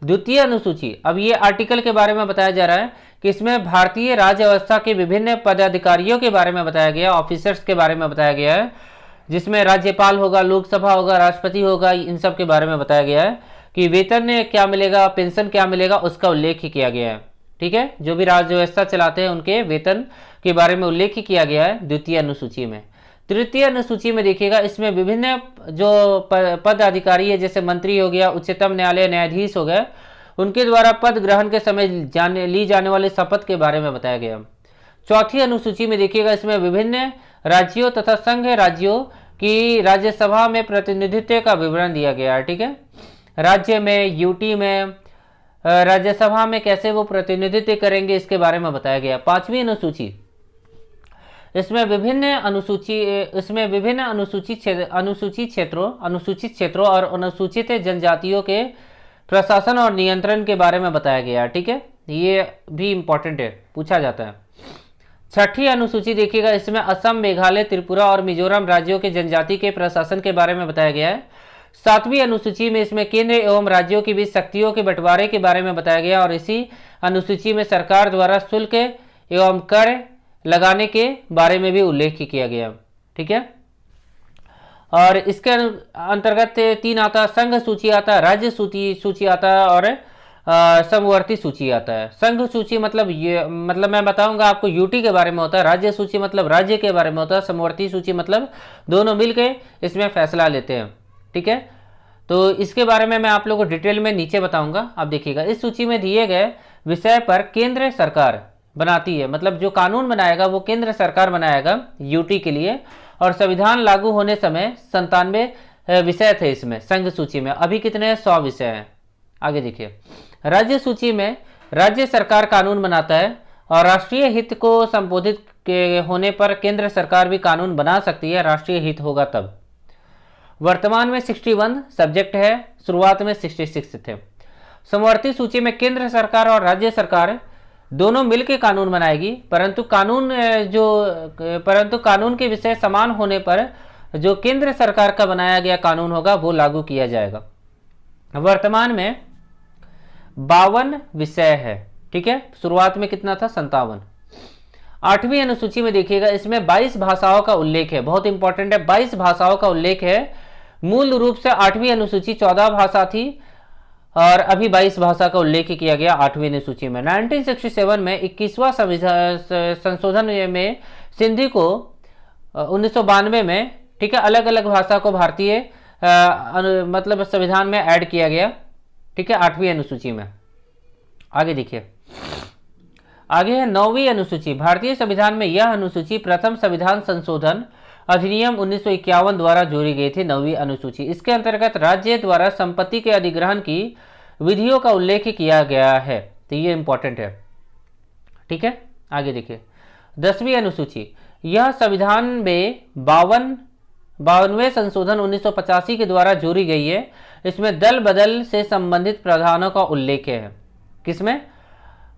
द्वितीय अनुसूची, अब ये आर्टिकल के बारे में बताया जा रहा है कि इसमें भारतीय राज्य व्यवस्था के विभिन्न पदाधिकारियों के बारे में बताया गया, ऑफिसर्स के बारे में बताया गया है, जिसमें राज्यपाल होगा, लोकसभा होगा, राष्ट्रपति होगा, इन सब के बारे में बताया गया है कि वेतन क्या मिलेगा, पेंशन क्या मिलेगा, उसका उल्लेख किया गया है। ठीक है, जो भी राज्य व्यवस्था चलाते हैं उनके वेतन के बारे में उल्लेख किया गया है द्वितीय अनुसूची में। तृतीय अनुसूची में देखिएगा, इसमें विभिन्न जो पद अधिकारी है, जैसे मंत्री हो गया, उच्चतम न्यायालय न्यायाधीश हो गए, उनके द्वारा पद ग्रहण के समय ली जाने वाले शपथ के बारे में बताया गया। चौथी अनुसूची में देखिएगा, इसमें विभिन्न राज्यों तथा संघ राज्यों की राज्यसभा में प्रतिनिधित्व का विवरण दिया गया है। ठीक है, राज्य में, यूटी में, राज्यसभा में कैसे वो प्रतिनिधित्व करेंगे, इसके बारे में बताया गया। पांचवी अनुसूची, इसमें विभिन्न अनुसूचित क्षेत्रों और अनुसूचित जनजातियों के प्रशासन और नियंत्रण के बारे में बताया गया। ठीक है, ये भी इंपॉर्टेंट है, पूछा जाता है। छठी अनुसूची देखिएगा, इसमें असम, मेघालय, त्रिपुरा और मिजोरम राज्यों के जनजाति के प्रशासन के बारे में बताया गया है। सातवीं अनुसूची में इसमें केंद्र एवं राज्यों के बीच शक्तियों के बंटवारे के बारे में बताया गया, और इसी अनुसूची में सरकार द्वारा शुल्क एवं कर लगाने के बारे में भी उल्लेख किया गया। ठीक है, और इसके अंतर्गत 3 आता है, संघ सूची आता है, राज्य सूची आता है, और समवर्ती सूची आता है। संघ सूची मतलब ये, मतलब मैं बताऊंगा आपको, यूटी के बारे में होता है। राज्य सूची मतलब राज्य के बारे में होता है। समवर्ती सूची मतलब दोनों मिलकर इसमें फैसला लेते हैं। ठीक है, तो इसके बारे में मैं आप लोगों को डिटेल में नीचे बताऊंगा। आप देखिएगा, इस सूची में दिए गए विषय पर केंद्र सरकार बनाती है, मतलब जो कानून बनाएगा वो केंद्र सरकार बनाएगा यूटी के लिए, और संविधान लागू होने समय 97 विषय थे इसमें संघ सूची में। अभी कितने हैं? 100 विषय हैं। आगे देखिए, राज्य सूची में राज्य सरकार कानून बनाता है और राष्ट्रीय हित को संबोधित के होने पर केंद्र सरकार भी कानून बना सकती है, राष्ट्रीय हित होगा तब। वर्तमान में 61 सब्जेक्ट है, शुरुआत में 66 थे। समवर्ती सूची में केंद्र सरकार और राज्य सरकार दोनों मिलकर कानून बनाएगी, परंतु कानून के विषय समान होने पर जो केंद्र सरकार का बनाया गया कानून होगा वो लागू किया जाएगा। वर्तमान में 52 विषय है, ठीक है। शुरुआत में कितना था? 57। 8वीं अनुसूची में देखिएगा, इसमें 22 भाषाओं का उल्लेख है, बहुत इंपॉर्टेंट है, 22 भाषाओं का उल्लेख है। मूल रूप से 8वीं अनुसूची 14 भाषा थी और अभी 22 भाषा का उल्लेख किया गया 8वीं अनुसूची में। 1967 में 21वां संशोधन में सिंधी को 1992 में, ठीक है, अलग अलग भाषा को भारतीय मतलब संविधान में ऐड किया गया, ठीक है, 8वीं अनुसूची में। आगे देखिए, आगे है 9वीं अनुसूची। भारतीय संविधान में यह अनुसूची प्रथम संविधान संशोधन अधिनियम 1951 द्वारा जोड़ी गई थी, 9वीं अनुसूची। इसके अंतर्गत राज्य द्वारा संपत्ति के अधिग्रहण की विधियों का उल्लेख किया गया है, तो ये इंपॉर्टेंट है, ठीक है। आगे देखिए, 10वीं अनुसूची। यह संविधान में 52वें संशोधन 1985 के द्वारा जोड़ी गई है। इसमें दल बदल से संबंधित प्रावधानों का उल्लेख है। किसमें?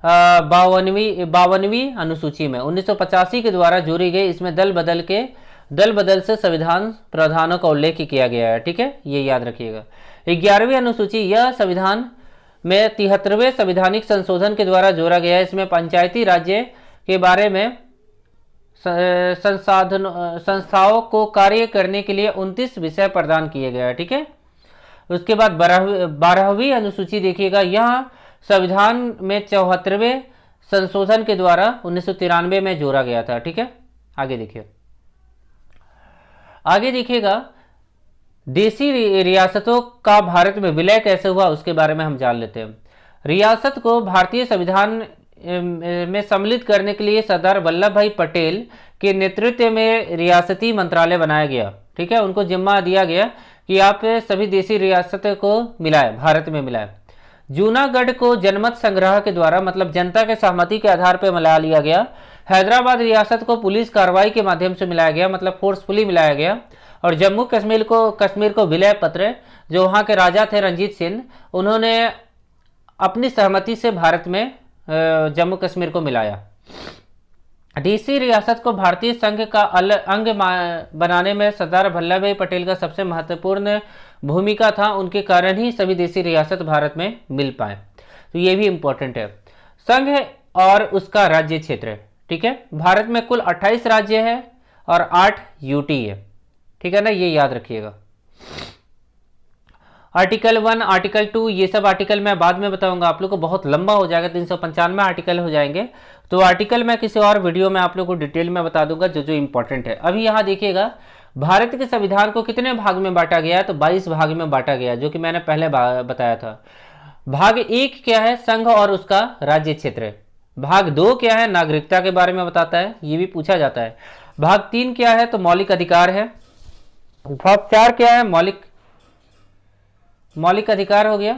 52वीं अनुसूची में 1985 के द्वारा जोड़ी गई। इसमें दल बदल से संविधान प्रावधानों का उल्लेख किया गया है, ठीक है, ये याद रखिएगा। 11वीं अनुसूची। यह संविधान में 73वें संवैधानिक संशोधन के द्वारा जोड़ा गया है। इसमें पंचायती राज्य के बारे में संस्थाओं को कार्य करने के लिए 29 विषय प्रदान किए गए हैं, ठीक है। उसके बाद 12वीं अनुसूची देखिएगा, यह संविधान में 74वें संशोधन के द्वारा 1993 में जोड़ा गया था, ठीक है। आगे देखिएगा, देसी रियासतों का भारत में विलय कैसे हुआ उसके बारे में हम जान लेते हैं। रियासत को भारतीय संविधान में सम्मिलित करने के लिए सरदार वल्लभ भाई पटेल के नेतृत्व में रियासती मंत्रालय बनाया गया, ठीक है। उनको जिम्मा दिया गया कि आप सभी देसी रियासतों को मिलाए, भारत में मिलाए। जूनागढ़ को जनमत संग्रह के द्वारा, मतलब जनता के सहमति के आधार पर मिला लिया गया। हैदराबाद रियासत को पुलिस कार्रवाई के माध्यम से मिलाया गया, मतलब फोर्सफुली मिलाया गया। और जम्मू कश्मीर को विलय पत्र, जो वहाँ के राजा थे रंजीत सिंह, उन्होंने अपनी सहमति से भारत में जम्मू कश्मीर को मिलाया। डीसी रियासत को भारतीय संघ का अंग बनाने में सरदार वल्लभ भाई पटेल का सबसे महत्वपूर्ण भूमिका था। उनके कारण ही सभी देसी रियासत भारत में मिल पाए, तो ये भी इंपॉर्टेंट है। संघ और उसका राज्य क्षेत्र, ठीक है। भारत में कुल 28 राज्य है और 8 यूटी है, ठीक है ना, ये याद रखिएगा। आर्टिकल 1, आर्टिकल 2, ये सब आर्टिकल मैं बाद में बताऊंगा, आप लोग को बहुत लंबा हो जाएगा, 395 आर्टिकल हो जाएंगे। तो आर्टिकल मैं किसी और वीडियो में आप लोग को डिटेल में बता दूंगा जो जो इंपॉर्टेंट है। अभी यहाँ देखिएगा, भारत के संविधान को कितने भाग में बांटा गया है? तो 22 भाग में बांटा गया, जो कि मैंने पहले बताया था। भाग 1 क्या है? संघ और उसका राज्य क्षेत्र। भाग 2 क्या है? नागरिकता के बारे में बताता है, ये भी पूछा जाता है। भाग 3 क्या है? तो मौलिक अधिकार है। भाग 4 क्या है? मौलिक अधिकार हो गया।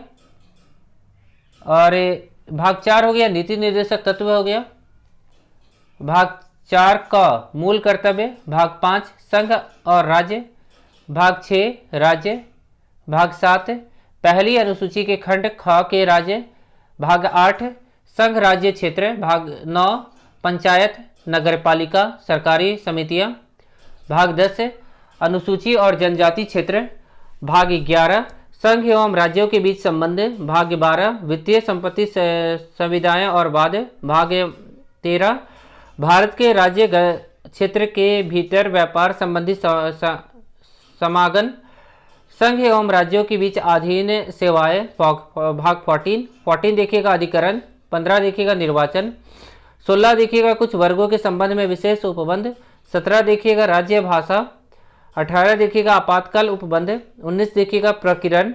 और भाग 4 हो गया नीति निर्देशक तत्व हो गया। भाग 4 का मूल कर्तव्य। भाग 5 संघ और राज्य। भाग 6 राज्य। भाग 7 पहली अनुसूची के खंड ख के राज्य। भाग 8 संघ राज्य क्षेत्र। भाग 9 पंचायत नगरपालिका सरकारी समितियां। भाग 10 अनुसूची और जनजाति क्षेत्र। भाग 11 संघ एवं राज्यों के बीच संबंध। भाग 12 वित्तीय संपत्ति संविदाएं और वाद। भाग 13 भारत के राज्य क्षेत्र के भीतर व्यापार संबंधी समागम। संघ एवं राज्यों के बीच अधीन सेवाएं। भाग 14 देखिएगा अधिकरण। 15 देखिएगा निर्वाचन। 16 देखिएगा कुछ वर्गों के संबंध में विशेष उपबंध। 17 देखिएगा राज्य भाषा। 18 देखिएगा आपातकाल उपबंध। 19 देखिएगा प्रकीर्णन।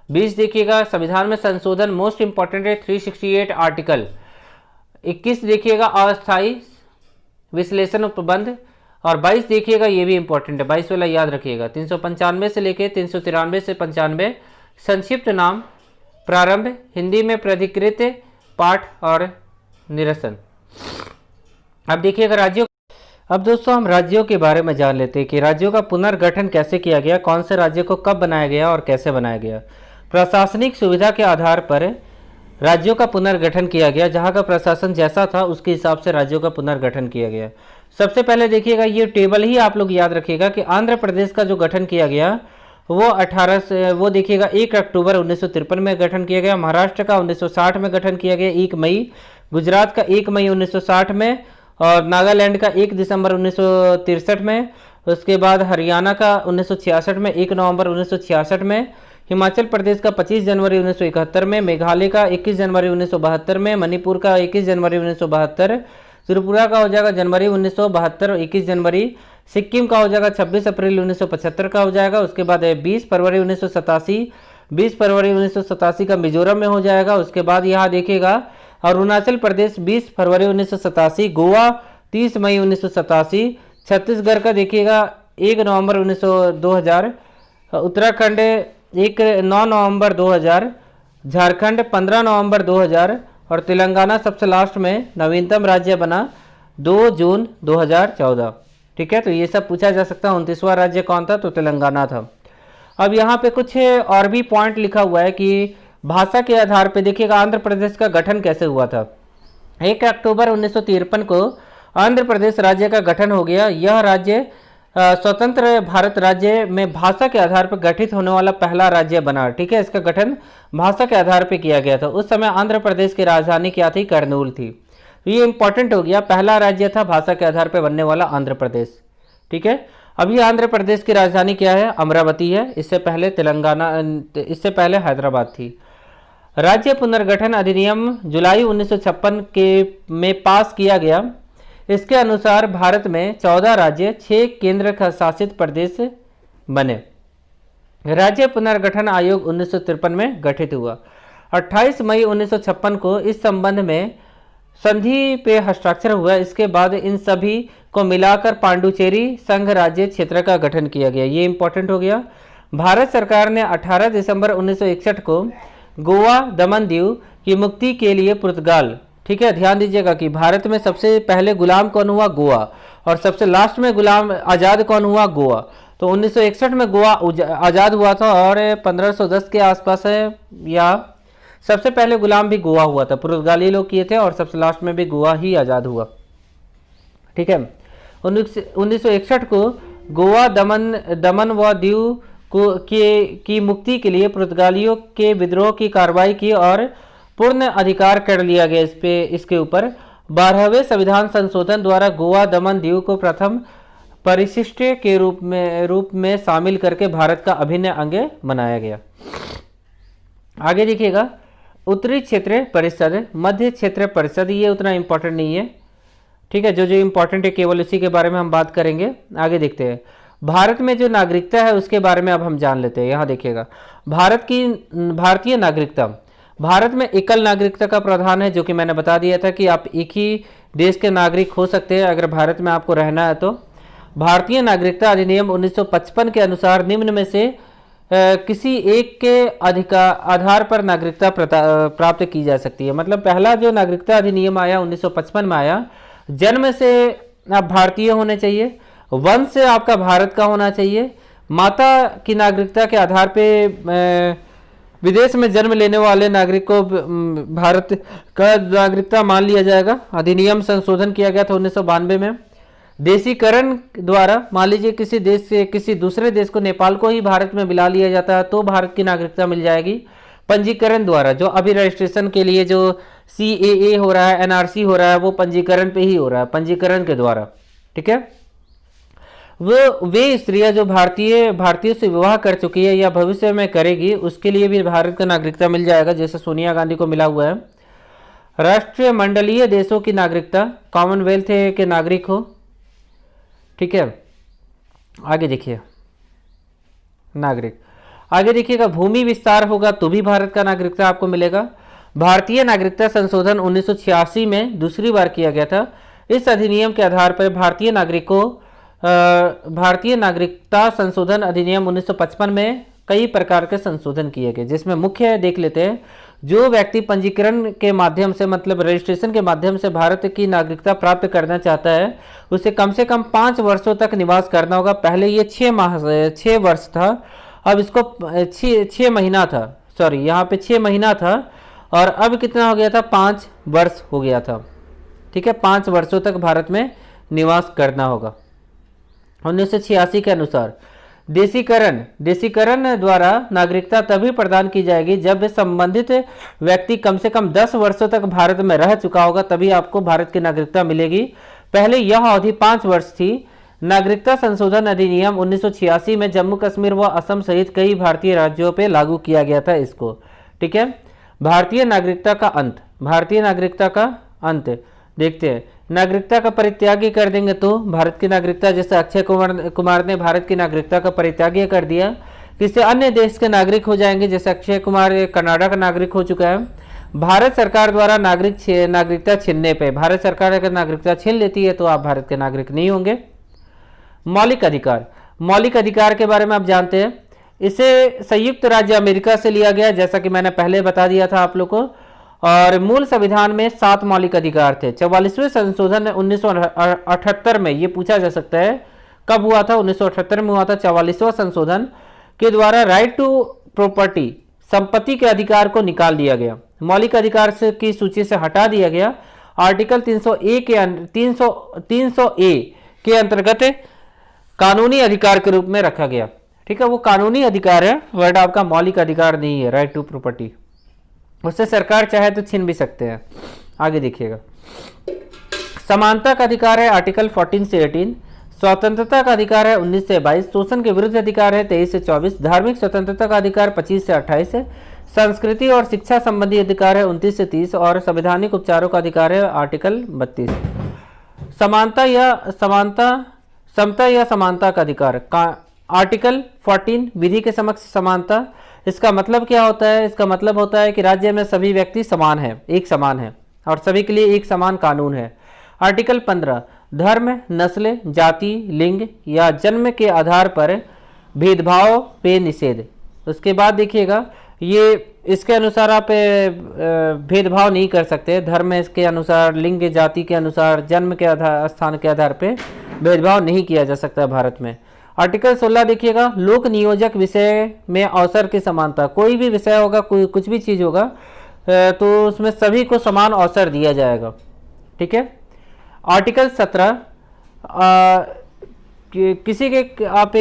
20 देखिएगा संविधान में संशोधन, मोस्ट इंपॉर्टेंट है 368 आर्टिकल। 21 देखिएगा अस्थायी विश्लेषण उपबंध। और 22 देखिएगा, ये भी इंपॉर्टेंट है, 22 वाला याद रखिएगा। 395 से लेके 393 से 95 संक्षिप्त नाम, प्रारंभ, हिंदी में प्राधिकृत, पाठ और निरसन। अब देखिएगा राज्यों, अब दोस्तों हम राज्यों के बारे में जान लेते हैं कि राज्यों का पुनर्गठन कैसे किया गया, कौन से राज्य को कब बनाया गया और कैसे बनाया गया। प्रशासनिक सुविधा के आधार पर राज्यों का पुनर्गठन किया गया, जहां का प्रशासन जैसा था उसके हिसाब से राज्यों का पुनर्गठन किया गया। सबसे पहले देखिएगा, ये टेबल ही आप लोग याद रखिएगा कि आंध्र प्रदेश का जो गठन किया गया वो देखिएगा 1 अक्टूबर 1953 में गठन किया गया। महाराष्ट्र का 1960 में गठन किया गया 1 मई, गुजरात का 1 मई 1960 में, और नागालैंड का 1 दिसंबर 1963 में। उसके बाद हरियाणा का 1966 में 1 नवंबर 1966 में, हिमाचल प्रदेश का 25 जनवरी 1971 में, मेघालय का 21 जनवरी 1972 में, मणिपुर का 21 जनवरी 1972, त्रिपुरा का हो जाएगा जनवरी 1972 21 जनवरी, सिक्किम का हो जाएगा 26 अप्रैल 1975 का हो जाएगा। उसके बाद 20 फरवरी 1987 का मिजोरम में हो जाएगा। उसके बाद यहाँ देखिएगा अरुणाचल प्रदेश 20 फरवरी 1987, गोवा 30 मई 1987, छत्तीसगढ़ का देखिएगा 1 नवंबर 2000, उत्तराखंड 9 नवंबर 2000, झारखंड 15 नवंबर 2000 और तेलंगाना सबसे लास्ट में नवीनतम राज्य बना 2 जून 2014। ठीक है, तो ये सब पूछा जा सकता है। 29वां राज्य कौन था, तो तेलंगाना था। अब यहाँ पे कुछ और भी पॉइंट लिखा हुआ है कि भाषा के आधार पे देखिएगा आंध्र प्रदेश का गठन कैसे हुआ था। 1 अक्टूबर 1953 को आंध्र प्रदेश राज्य का गठन हो गया। यह राज्य स्वतंत्र भारत राज्य में भाषा के आधार पर गठित होने वाला पहला राज्य बना। ठीक है, इसका गठन भाषा के आधार पर किया गया था। उस समय आंध्र प्रदेश की राजधानी क्या थी, कर्नूल थी। ये इंपॉर्टेंट हो गया, पहला राज्य था भाषा के आधार पर बनने वाला आंध्र प्रदेश। ठीक है, अभी आंध्र प्रदेश की राजधानी क्या है, अमरावती है। इससे पहले हैदराबाद थी। राज्य पुनर्गठन अधिनियम जुलाई 1956 में पास किया गया। इसके अनुसार भारत में 14 राज्य, 6 केंद्र शासित प्रदेश बने। राज्य पुनर्गठन आयोग 1953 में गठित हुआ। 28 मई 1956 को इस संबंध में संधि पे हस्ताक्षर हुआ। इसके बाद इन सभी को मिलाकर पांडुचेरी संघ राज्य क्षेत्र का गठन किया गया। ये इंपॉर्टेंट हो गया। भारत सरकार ने 18 दिसंबर 1961 को गोवा, दमन दीव की मुक्ति के लिए पुर्तगाल, ठीक है, ध्यान दीजिएगा कि भारत में सबसे पहले गुलाम कौन हुआ, गोवा, और सबसे लास्ट में गुलाम आज़ाद कौन हुआ, गोवा। तो 1961 में गोवा आज़ाद हुआ था और 1510 के आसपास है, या सबसे पहले गुलाम भी गोवा हुआ था, पुर्तगाली लोग किए थे, और सबसे लास्ट में भी गोवा ही आज़ाद हुआ। ठीक है, 1961 को गोवा, दमन व दीव की मुक्ति के लिए पुर्तगालियों के विद्रोह की कार्रवाई की और पूर्ण अधिकार कर लिया गया इसके ऊपर। 12वें संविधान संशोधन द्वारा गोवा, दमन दीव को प्रथम परिशिष्ट के रूप में शामिल करके भारत का अभिन्न अंग बनाया गया। आगे देखिएगा, उत्तरी क्षेत्र परिषद, मध्य क्षेत्र परिषद, ये उतना इंपॉर्टेंट नहीं है। ठीक है, जो इंपॉर्टेंट है केवल इसी के बारे में हम बात करेंगे। आगे देखते हैं, भारत में जो नागरिकता है उसके बारे में अब हम जान लेते हैं। यहाँ देखिएगा, भारतीय नागरिकता, भारत में एकल नागरिकता का प्रावधान है, जो कि मैंने बता दिया था कि आप एक ही देश के नागरिक हो सकते हैं अगर भारत में आपको रहना है तो। भारतीय नागरिकता अधिनियम 1955 के अनुसार निम्न में से किसी एक के आधार पर नागरिकता प्राप्त की जा सकती है। मतलब पहला जो नागरिकता अधिनियम आया 1955 में आया, जन्म से आप भारतीय होने चाहिए, वंश से आपका भारत का होना चाहिए, माता की नागरिकता के आधार पे विदेश में जन्म लेने वाले नागरिक को भारत का नागरिकता मान लिया जाएगा। अधिनियम संशोधन किया गया था 1992 में। देशीकरण द्वारा मान लीजिए किसी देश से किसी दूसरे देश को, नेपाल को ही भारत में मिला लिया जाता है तो भारत की नागरिकता मिल जाएगी। पंजीकरण द्वारा, जो अभी रजिस्ट्रेशन के लिए जो CAA हो रहा है, NRC हो रहा है, वो पंजीकरण पे ही हो रहा है, पंजीकरण के द्वारा। ठीक है, वे स्त्रियां जो भारतीय से विवाह कर चुकी है या भविष्य में करेगी, उसके लिए भी भारत का नागरिकता मिल जाएगा, जैसे सोनिया गांधी को मिला हुआ है। राष्ट्रीय मंडलीय देशों की नागरिकता, कॉमनवेल्थ के नागरिक हो। ठीक है, आगे देखिए, नागरिक, आगे देखिएगा, भूमि विस्तार होगा तो भी भारत का नागरिकता आपको मिलेगा। भारतीय नागरिकता संशोधन 1986 में दूसरी बार किया गया था। इस अधिनियम के आधार पर भारतीय नागरिकों भारतीय नागरिकता संशोधन अधिनियम 1955 में कई प्रकार के संशोधन किए गए, जिसमें मुख्य देख लेते हैं। जो व्यक्ति पंजीकरण के माध्यम से मतलब रजिस्ट्रेशन के माध्यम से भारत की नागरिकता प्राप्त करना चाहता है, उसे कम से कम 5 वर्षों तक निवास करना होगा। पहले ये 6 वर्ष था, अब इसको 6 महीना था, सॉरी यहाँ पे 6 महीना था और अब कितना हो गया था, 5 वर्ष हो गया था। ठीक है, 5 वर्षों तक भारत में निवास करना होगा। 1986 के अनुसार देशीकरण द्वारा नागरिकता तभी प्रदान की जाएगी जब संबंधित व्यक्ति कम से कम 10 वर्षों तक भारत में रह चुका होगा, तभी आपको भारत की नागरिकता मिलेगी। पहले यह अवधि 5 वर्ष थी। नागरिकता संशोधन अधिनियम 1986 में जम्मू कश्मीर व असम सहित कई भारतीय राज्यों पर लागू किया गया था इसको। ठीक है, भारतीय नागरिकता का अंत देखते हैं। नागरिकता का परित्यागी कर देंगे तो भारत की नागरिकता, जैसे अक्षय कुमार ने भारत की नागरिकता का परित्यागी कर दिया, किसी अन्य देश के नागरिक हो जाएंगे, जैसे अक्षय कुमार कनाडा का नागरिक हो चुका है। भारत सरकार द्वारा नागरिकता छीनने पे, भारत सरकार अगर नागरिकता छीन लेती है तो आप भारत के नागरिक नहीं होंगे। मौलिक अधिकार के बारे में आप जानते हैं, इसे संयुक्त राज्य अमेरिका से लिया गया, जैसा कि मैंने पहले बता दिया था आप लोग को। और मूल संविधान में 7 मौलिक अधिकार थे। 44वें संशोधन 1978 में, ये पूछा जा सकता है कब हुआ था, 1978 में हुआ था 44वां संशोधन के द्वारा राइट टू प्रॉपर्टी, संपत्ति के अधिकार को निकाल दिया गया, मौलिक अधिकार की सूची से हटा दिया गया। आर्टिकल 300A के अंतर्गत कानूनी अधिकार के रूप में रखा गया। ठीक है, वो कानूनी अधिकार है, वर्ड आपका मौलिक अधिकार नहीं है। राइट टू प्रॉपर्टी, उससे सरकार चाहे तो छीन भी सकते हैं। आगे देखिएगा, समानता का अधिकार है आर्टिकल 14 से 18, स्वतंत्रता का अधिकार है 19 से 22, शोषण के विरुद्ध अधिकार है 23 से 24, धार्मिक स्वतंत्रता का अधिकार 25 से 28 है, संस्कृति और शिक्षा संबंधी अधिकार है 29 से 30 और संवैधानिक उपचारों का अधिकार है आर्टिकल 32। समता या समानता का अधिकार आर्टिकल 14, विधि के समक्ष समानता। इसका मतलब क्या होता है? इसका मतलब होता है कि राज्य में सभी व्यक्ति समान है, एक समान है और सभी के लिए एक समान कानून है। आर्टिकल 15, धर्म, नस्ल, जाति, लिंग या जन्म के आधार पर भेदभाव पे निषेध। उसके बाद देखिएगा, ये इसके अनुसार आप भेदभाव नहीं कर सकते। धर्म इसके अनुसार, लिंग, जाति के अनुसार, जन्म के स्थान के आधार पे भेदभाव नहीं किया जा सकता भारत में। आर्टिकल 16 देखिएगा, लोक नियोजक विषय में अवसर की समानता। कोई भी विषय होगा, कोई कुछ भी चीज़ होगा तो उसमें सभी को समान अवसर दिया जाएगा। ठीक है। आर्टिकल 17,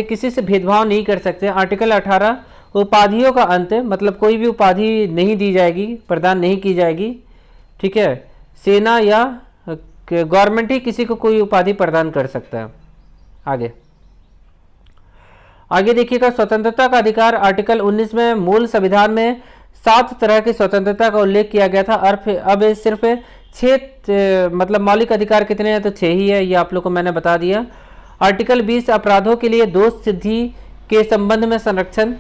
किसी से भेदभाव नहीं कर सकते। आर्टिकल 18, उपाधियों का अंत, मतलब कोई भी उपाधि नहीं दी जाएगी, प्रदान नहीं की जाएगी। ठीक है, सेना या गवर्नमेंट ही किसी को कोई उपाधि प्रदान कर सकता है। आगे देखिएगा, स्वतंत्रता का अधिकार। आर्टिकल 19 में मूल संविधान में 7 तरह की स्वतंत्रता का उल्लेख किया गया था और अब सिर्फ 6 मतलब मौलिक अधिकार कितने हैं तो 6 ही है, ये आप लोग को मैंने बता दिया। आर्टिकल 20, अपराधों के लिए दोष सिद्धि के संबंध में संरक्षण।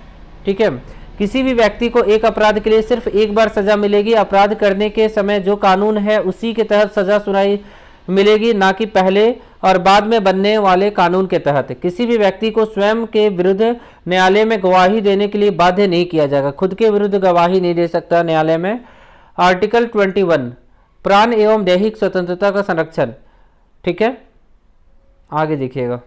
ठीक है, किसी भी व्यक्ति को एक अपराध के लिए सिर्फ एक बार सजा मिलेगी। अपराध करने के समय जो कानून है उसी के तहत सजा सुनाई मिलेगी, ना कि पहले और बाद में बनने वाले कानून के तहत। किसी भी व्यक्ति को स्वयं के विरुद्ध न्यायालय में गवाही देने के लिए बाध्य नहीं किया जाएगा, खुद के विरुद्ध गवाही नहीं दे सकता न्यायालय में। आर्टिकल 21, प्राण एवं दैहिक स्वतंत्रता का संरक्षण। ठीक है, आगे देखिएगा,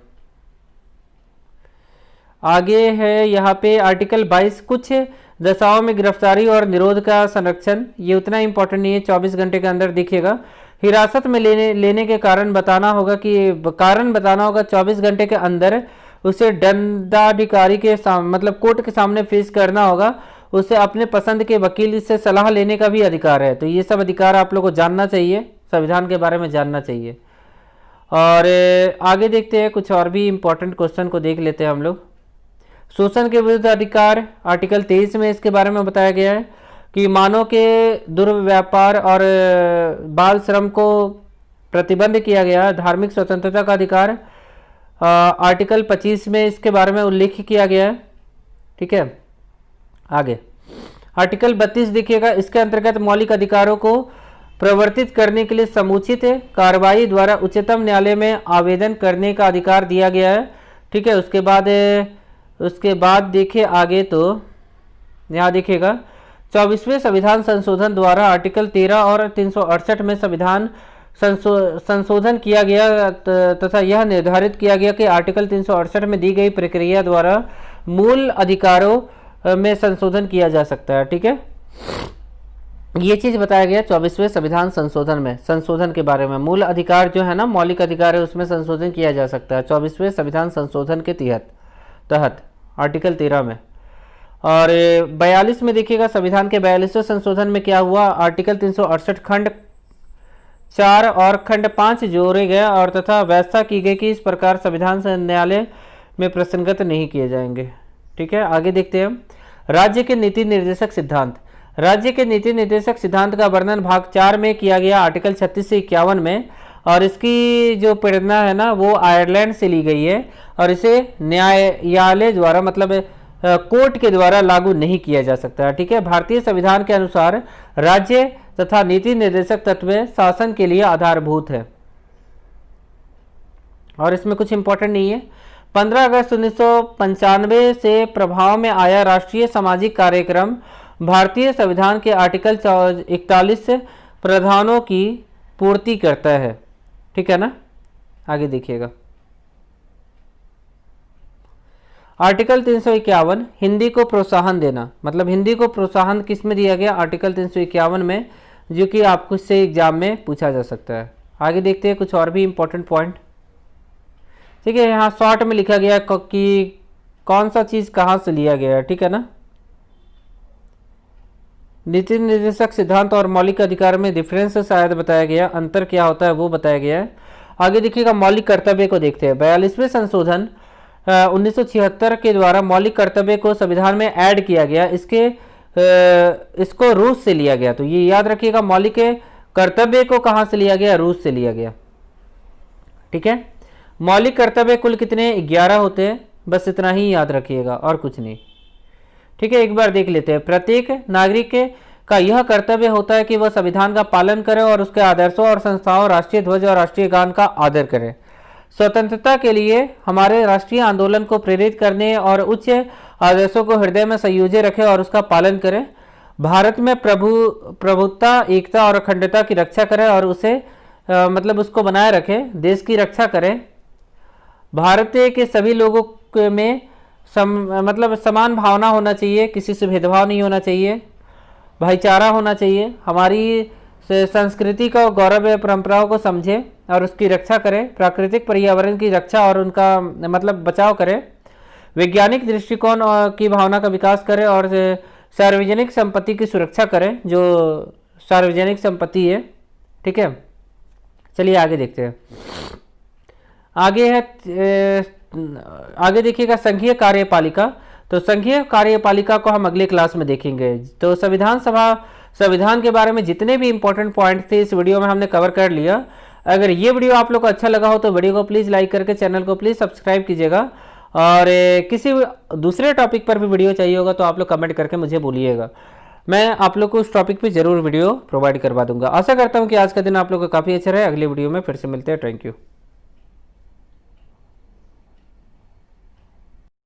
आगे है यहाँ पे आर्टिकल 22, कुछ दशाओं में गिरफ्तारी और निरोध का संरक्षण। ये उतना इंपॉर्टेंट नहीं है, 24 घंटे के अंदर देखिएगा। हिरासत में लेने के कारण बताना होगा 24 घंटे के अंदर उसे दंडाधिकारी के मतलब कोर्ट के सामने पेश करना होगा। उसे अपने पसंद के वकील से सलाह लेने का भी अधिकार है। तो ये सब अधिकार आप लोगों को जानना चाहिए, संविधान के बारे में जानना चाहिए। और आगे देखते हैं, कुछ और भी इंपॉर्टेंट क्वेश्चन को देख लेते हैं हम लोग। शोषण के विरुद्ध अधिकार, आर्टिकल 23 में इसके बारे में बताया गया है कि मानव के दुर्व्यापार और बाल श्रम को प्रतिबंध किया गया। धार्मिक स्वतंत्रता का अधिकार, आर्टिकल 25 में इसके बारे में उल्लेख किया गया है। ठीक है, आगे आर्टिकल 32 देखिएगा, इसके अंतर्गत मौलिक अधिकारों को प्रवर्तित करने के लिए समुचित कार्रवाई द्वारा उच्चतम न्यायालय में आवेदन करने का अधिकार दिया गया है। ठीक है, उसके बाद देखिए आगे, तो यहाँ देखिएगा 24वें संविधान संशोधन द्वारा आर्टिकल 13 और 368 में संविधान संशोधन किया गया तथा यह निर्धारित किया गया कि आर्टिकल 368 में दी गई प्रक्रिया द्वारा मूल अधिकारों में संशोधन किया जा सकता है। ठीक है, ये चीज बताया गया 24वें संविधान संशोधन में, संशोधन के बारे में। मूल अधिकार जो है ना, मौलिक अधिकार है, उसमें संशोधन किया जा सकता है 24वें संविधान संशोधन के तहत आर्टिकल 13 में। और 42 में देखिएगा, संविधान के 42वें संशोधन में क्या हुआ, आर्टिकल 368 खंड 4 और खंड 5 जोड़े गए और तथा व्यवस्था की गई कि इस प्रकार संविधान न्यायालय में प्रसंगत नहीं किए जाएंगे। ठीक है, आगे देखते हैं राज्य के नीति निर्देशक सिद्धांत। राज्य के नीति निर्देशक सिद्धांत का वर्णन भाग 4 में किया गया आर्टिकल 36 से 51 में, और इसकी जो प्रेरणा है ना वो आयरलैंड से ली गई है और इसे न्यायालय द्वारा मतलब कोर्ट के द्वारा लागू नहीं किया जा सकता है। ठीक है, भारतीय संविधान के अनुसार राज्य तथा नीति निर्देशक तत्व शासन के लिए आधारभूत है और इसमें कुछ इंपॉर्टेंट नहीं है। 15 अगस्त 1995 से प्रभाव में आया राष्ट्रीय सामाजिक कार्यक्रम भारतीय संविधान के आर्टिकल 41 प्रावधानों की पूर्ति करता है। ठीक है ना, आगे देखिएगा आर्टिकल 351 हिंदी को प्रोत्साहन देना, मतलब हिंदी को प्रोत्साहन किस में दिया गया, आर्टिकल 351 में, जो कि आपको से एग्जाम में पूछा जा सकता है। आगे देखते हैं कुछ और भी इंपॉर्टेंट पॉइंट। ठीक है, यहाँ शॉर्ट में लिखा गया कि कौन सा चीज कहाँ से लिया गया है। ठीक है ना, नीति निर्देशक सिद्धांत और मौलिक अधिकार में डिफरेंस शायद बताया गया, अंतर क्या होता है वो बताया गया है। आगे देखिएगा मौलिक कर्तव्य को देखते हैं। 42वें संशोधन 1976 के द्वारा मौलिक कर्तव्य को संविधान में ऐड किया गया, इसको रूस से लिया गया। तो ये याद रखिएगा, मौलिक कर्तव्य को कहाँ से लिया गया, रूस से लिया गया। ठीक है, मौलिक कर्तव्य कुल कितने, 11 होते हैं, बस इतना ही याद रखिएगा और कुछ नहीं। ठीक है, एक बार देख लेते हैं। प्रत्येक नागरिक का यह कर्तव्य होता है कि वह संविधान का पालन करे और उसके आदर्शों और संस्थाओं, राष्ट्रीय ध्वज और राष्ट्रीय गान का आदर करे। स्वतंत्रता के लिए हमारे राष्ट्रीय आंदोलन को प्रेरित करने और उच्च आदर्शों को हृदय में संयोजे रखे और उसका पालन करे। भारत में प्रभुत्ता, एकता और अखंडता की रक्षा करे और उसे मतलब उसको बनाए रखे, देश की रक्षा करे। भारत के सभी लोगों में मतलब समान भावना होना चाहिए, किसी से भेदभाव नहीं होना चाहिए, भाईचारा होना चाहिए। हमारी संस्कृति का गौरव परंपराओं को समझे और उसकी रक्षा करें। प्राकृतिक पर्यावरण की रक्षा और उनका मतलब बचाव करें। वैज्ञानिक दृष्टिकोण की भावना का विकास करें और सार्वजनिक संपत्ति की सुरक्षा करें, जो सार्वजनिक संपत्ति है। ठीक है, चलिए आगे देखते हैं। आगे देखिएगा संघीय कार्यपालिका। तो संघीय कार्यपालिका को हम अगले क्लास में देखेंगे। तो संविधान के बारे में जितने भी इंपॉर्टेंट पॉइंट थे इस वीडियो में हमने कवर कर लिया। अगर ये वीडियो आप लोग को अच्छा लगा हो तो वीडियो को प्लीज़ लाइक करके चैनल को प्लीज़ सब्सक्राइब कीजिएगा, और किसी दूसरे टॉपिक पर भी वीडियो चाहिए होगा तो आप लोग कमेंट करके मुझे बोलिएगा, मैं आप लोग को उस टॉपिक पे जरूर वीडियो प्रोवाइड करवा दूंगा। आशा करता हूँ कि आज का दिन आप लोग को काफ़ी अच्छा रहे। अगले वीडियो में फिर से मिलते हैं। Thank you.